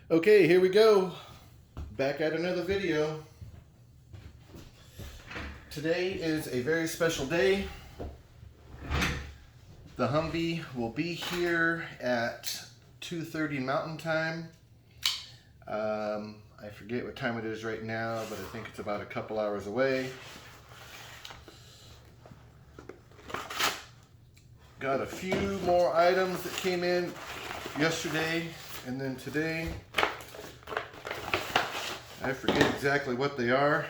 Okay, here we go. Back at another video. Today is a very special day. The Humvee will be here at 2:30 Mountain Time. I forget what time it is right now, but I think it's about a couple hours away. Got a few more items that came in yesterday and then today. I forget exactly what they are.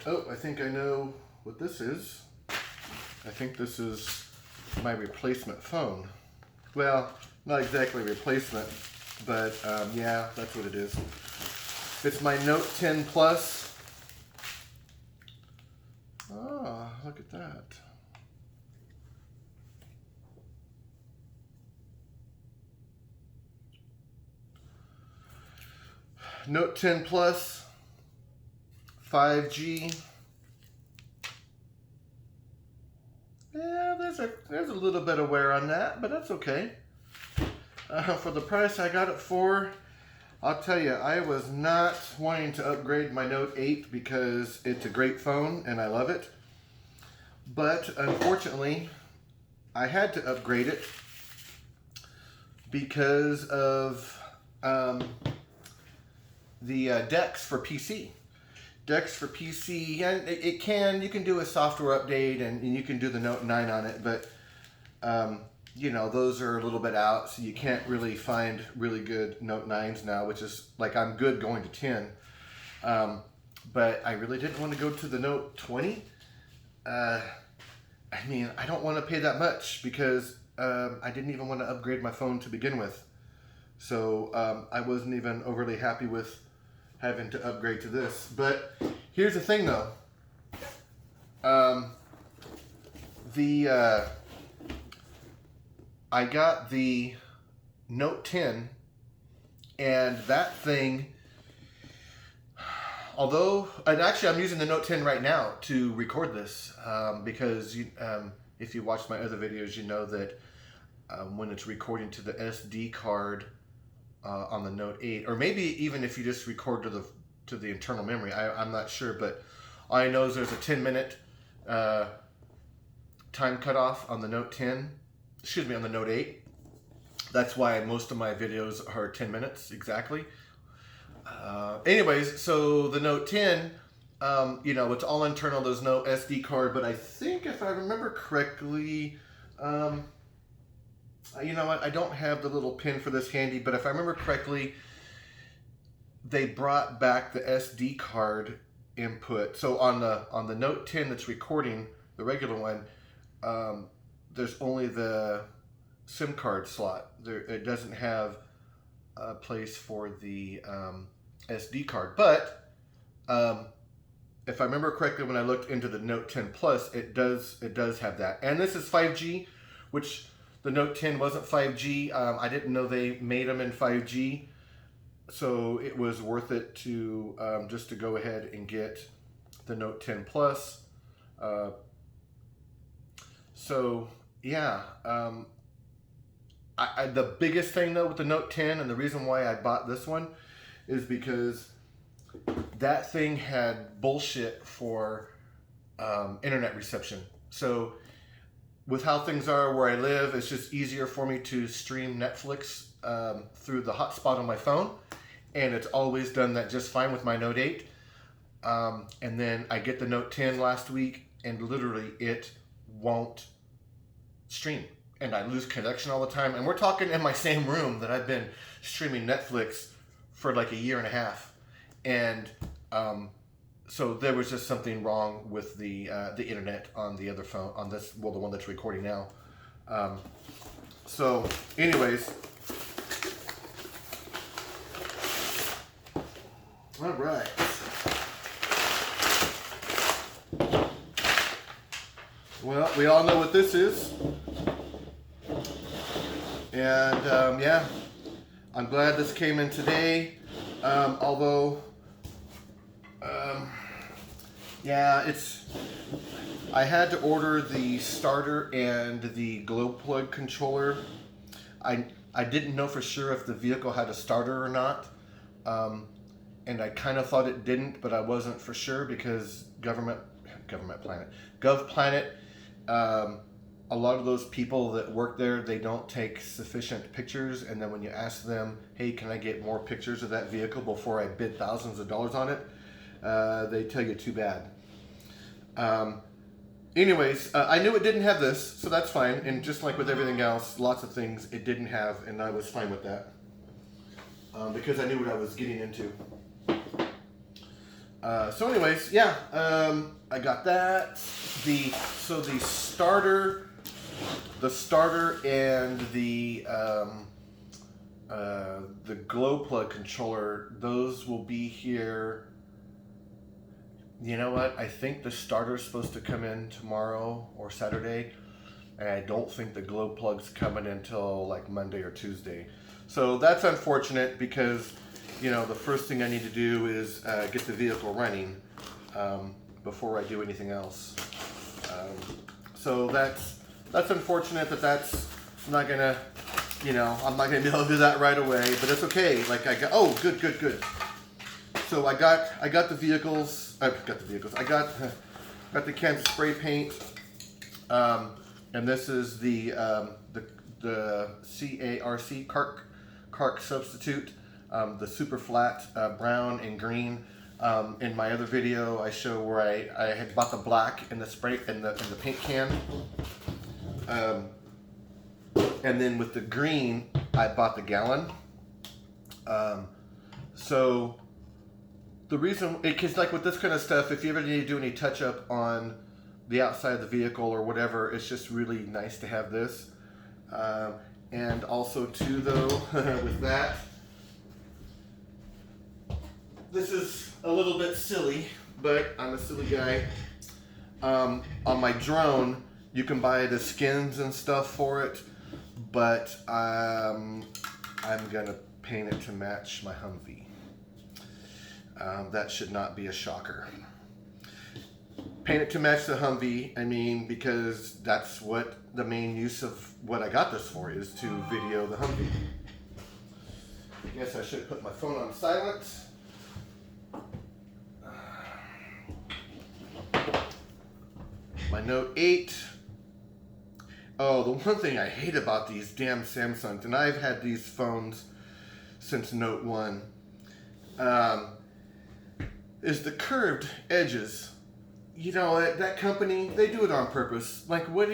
Oh, I think I know what this is. I think this is my replacement phone. Well, not exactly replacement, but yeah, that's what it is. It's my Note 10 Plus. Oh, look at that. Note 10 Plus, 5G. Yeah, there's a little bit of wear on that, but that's okay. For the price I got it for, I'll tell you, I was not wanting to upgrade my Note 8 because it's a great phone and I love it. But unfortunately, I had to upgrade it because of the decks for PC. Decks for PC, and you can do a software update and you can do the Note 9 on it, but you know, those are a little bit out, so you can't really find really good Note 9s now, which is like, I'm good going to 10. But I really didn't want to go to the Note 20. I mean, I don't want to pay that much because I didn't even want to upgrade my phone to begin with. So I wasn't even overly happy with having to upgrade to this. But here's the thing though. I got the Note 10, and that thing, although, and actually I'm using the Note 10 right now to record this, because if you watch my other videos, you know that when it's recording to the SD card on the Note 8, or maybe even if you just record to the internal memory, I'm not sure, but all I know is there's a 10-minute time cutoff on the Note 10. Excuse me, on the Note 8. That's why most of my videos are 10 minutes exactly. Anyways, so the Note 10, you know, it's all internal. There's no SD card, but I think if I remember correctly, you know what, I don't have the little pin for this handy, but if I remember correctly, they brought back the SD card input. So on the Note 10 that's recording, the regular one, there's only the SIM card slot. It doesn't have a place for the SD card. But if I remember correctly, when I looked into the Note 10 Plus, it does have that. And this is 5G, which the Note 10 wasn't 5G. I didn't know they made them in 5G, so it was worth it to just to go ahead and get the Note 10 Plus. So yeah, the biggest thing though with the Note 10, and the reason why I bought this one, is because that thing had bullshit for internet reception. So with how things are where I live, it's just easier for me to stream Netflix through the hotspot on my phone, and it's always done that just fine with my Note 8. And then I get the Note 10 last week, and literally it won't stream, and I lose connection all the time. And we're talking in my same room that I've been streaming Netflix for like a year and a half, and so there was just something wrong with the internet on the other phone, on this, well, the one that's recording now. So anyways, all right. Well, we all know what this is. And yeah, I'm glad this came in today. Although, yeah, I had to order the starter and the glow plug controller. I didn't know for sure if the vehicle had a starter or not. And I kind of thought it didn't, but I wasn't for sure because GovPlanet, a lot of those people that work there, they don't take sufficient pictures, and then when you ask them, hey, can I get more pictures of that vehicle before I bid thousands of dollars on it, they tell you too bad. Anyways, I knew it didn't have this, so that's fine, and just like with everything else, lots of things it didn't have, and I was fine with that, because I knew what I was getting into. So anyways, yeah, I got that. The starter and the glow plug controller, those will be here. You know what? I think the starter is supposed to come in tomorrow or Saturday, and I don't think the glow plug's coming until like Monday or Tuesday. So that's unfortunate because, you know, the first thing I need to do is get the vehicle running before I do anything else. So that's unfortunate that's not gonna, you know, I'm not gonna be able to do that right away, but it's okay. Like I got, oh, good. So I got the vehicles. I got the cans of spray paint, and this is the CARC substitute. The super flat brown and green. In my other video, I show where I had bought the black in the spray in the paint can, and then with the green, I bought the gallon. So the reason, because like with this kind of stuff, if you ever need to do any touch up on the outside of the vehicle or whatever, it's just really nice to have this. And also too, though, with that. This is a little bit silly, but I'm a silly guy. On my drone, you can buy the skins and stuff for it, but I'm gonna paint it to match my Humvee. That should not be a shocker. Paint it to match the Humvee, I mean, because that's what the main use of what I got this for is, to video the Humvee. I guess I should put my phone on silent. My Note 8. Oh, the one thing I hate about these damn Samsungs, and I've had these phones since Note 1, is the curved edges. You know, that company, they do it on purpose. Like, what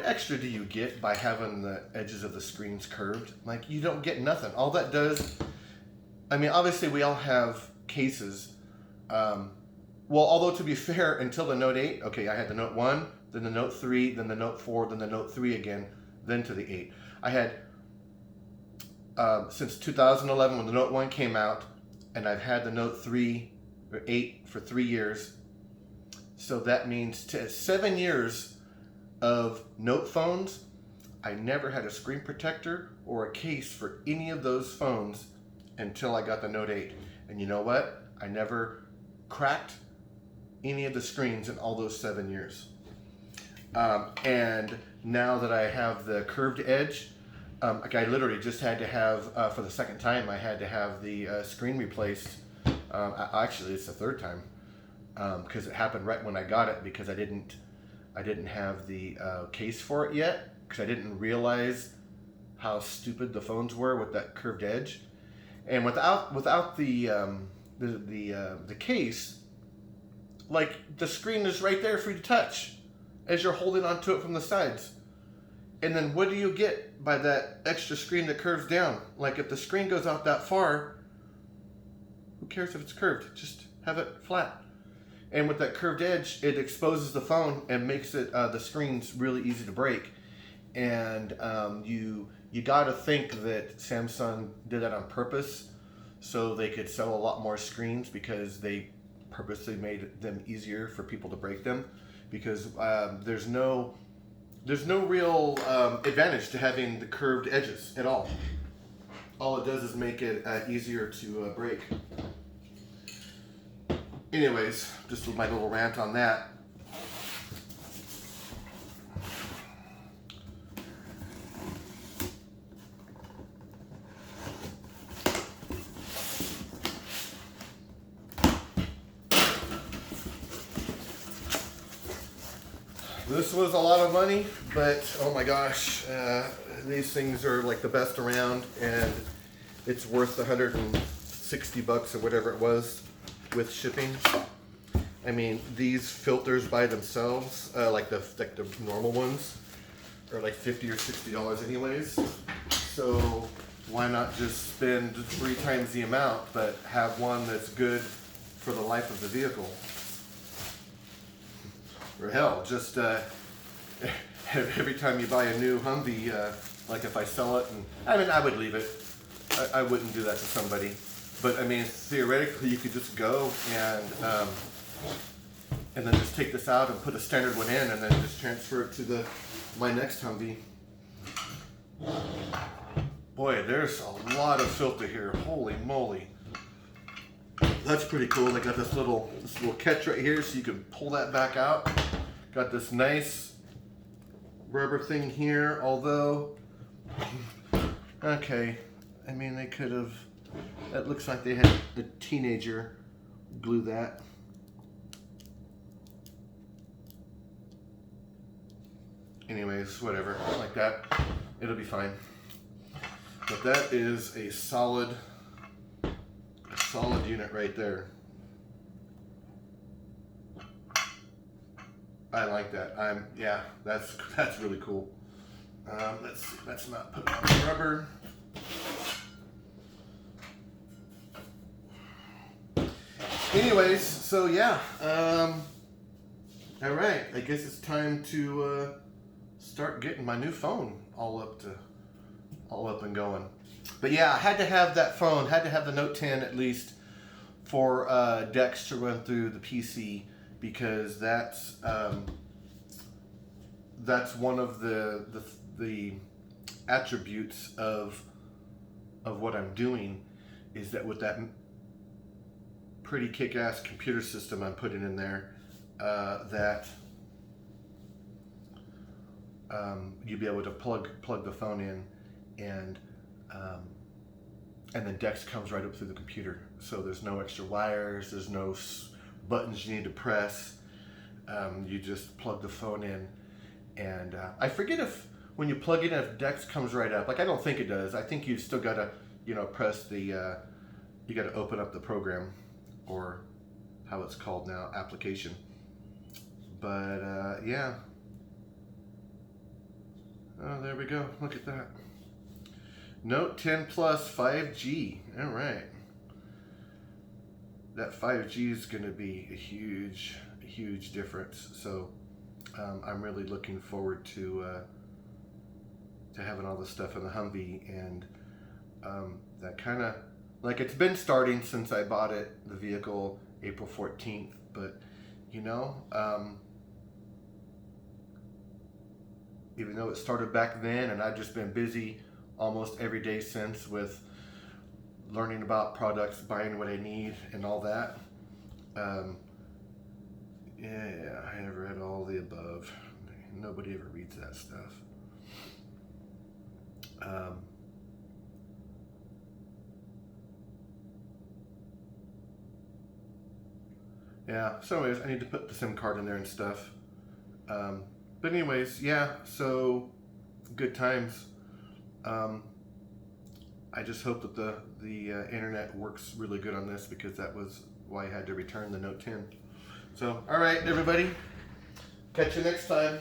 extra do you get by having the edges of the screens curved? Like, you don't get nothing. All that does, I mean, obviously we all have cases. Well, although to be fair, until the Note 8, okay, I had the Note 1, then the Note 3, then the Note 4, then the Note 3 again, then to the 8. I had, since 2011 when the Note 1 came out, and I've had the Note 3 or 8 for 3 years. So that means 7 years of Note phones. I never had a screen protector or a case for any of those phones until I got the Note 8. And you know what? I never cracked any of the screens in all those 7 years. And now that I have the curved edge, like I literally just had to have, for the second time, I had to have the screen replaced. Actually, it's the third time, because it happened right when I got it, because I didn't have the case for it yet, because I didn't realize how stupid the phones were with that curved edge, and without the case, like the screen is right there for you to touch as you're holding onto it from the sides. And then what do you get by that extra screen that curves down? Like if the screen goes out that far, who cares if it's curved? Just have it flat. And with that curved edge, it exposes the phone and makes it the screens really easy to break. And you got to think that Samsung did that on purpose so they could sell a lot more screens, because they purposely made them easier for people to break them, because there's no real advantage to having the curved edges at all. All it does is make it easier to break. Anyways, just my little rant on that. This was a lot of money, but oh my gosh, these things are like the best around, and it's worth 160 bucks or whatever it was with shipping. I mean, these filters by themselves, like the normal ones, are like $50 or $60 anyways. So why not just spend 3 times the amount, but have one that's good for the life of the vehicle? Or hell, just every time you buy a new Humvee, like if I sell it, and I mean, I would leave it. I wouldn't do that to somebody. But I mean, theoretically, you could just go and then just take this out and put a standard one in, and then just transfer it to my next Humvee. Boy, there's a lot of filter here. Holy moly. That's pretty cool. They got this little catch right here, so you can pull that back out. Got this nice rubber thing here, although, okay, I mean, they could have, that looks like they had a teenager glue that. Anyways, whatever, like that, it'll be fine. But that is a solid unit right there. I like that. Yeah, that's really cool. Let's see, let's not put on the rubber. Anyways, so yeah, all right, I guess it's time to start getting my new phone all up and going. But yeah, I had to have that phone, had to have the Note 10 at least for Dex to run through the PC, because that's one of the attributes of what I'm doing, is that with that pretty kick-ass computer system I'm putting in there, that you'll be able to plug the phone in, and then Dex comes right up through the computer. So there's no extra wires, there's no buttons you need to press. You just plug the phone in, and I forget if when you plug it in, if Dex comes right up. Like, I don't think it does. I think you've still got to, press the, you got to open up the program, or how it's called now, application. But yeah. Oh, there we go. Look at that. Note 10 Plus 5G. All right. That 5G is going to be a huge difference. So I'm really looking forward to having all this stuff in the Humvee, and that kind of, like, it's been starting since I bought it, the vehicle, April 14th. But even though it started back then, and I've just been busy almost every day since with learning about products, buying what I need, and all that. Yeah, I have read all the above. Nobody ever reads that stuff. Yeah, so anyways, I need to put the SIM card in there and stuff. But anyways, yeah, so good times. I just hope that the internet works really good on this, because that was why I had to return the Note 10. So, all right, everybody, catch you next time.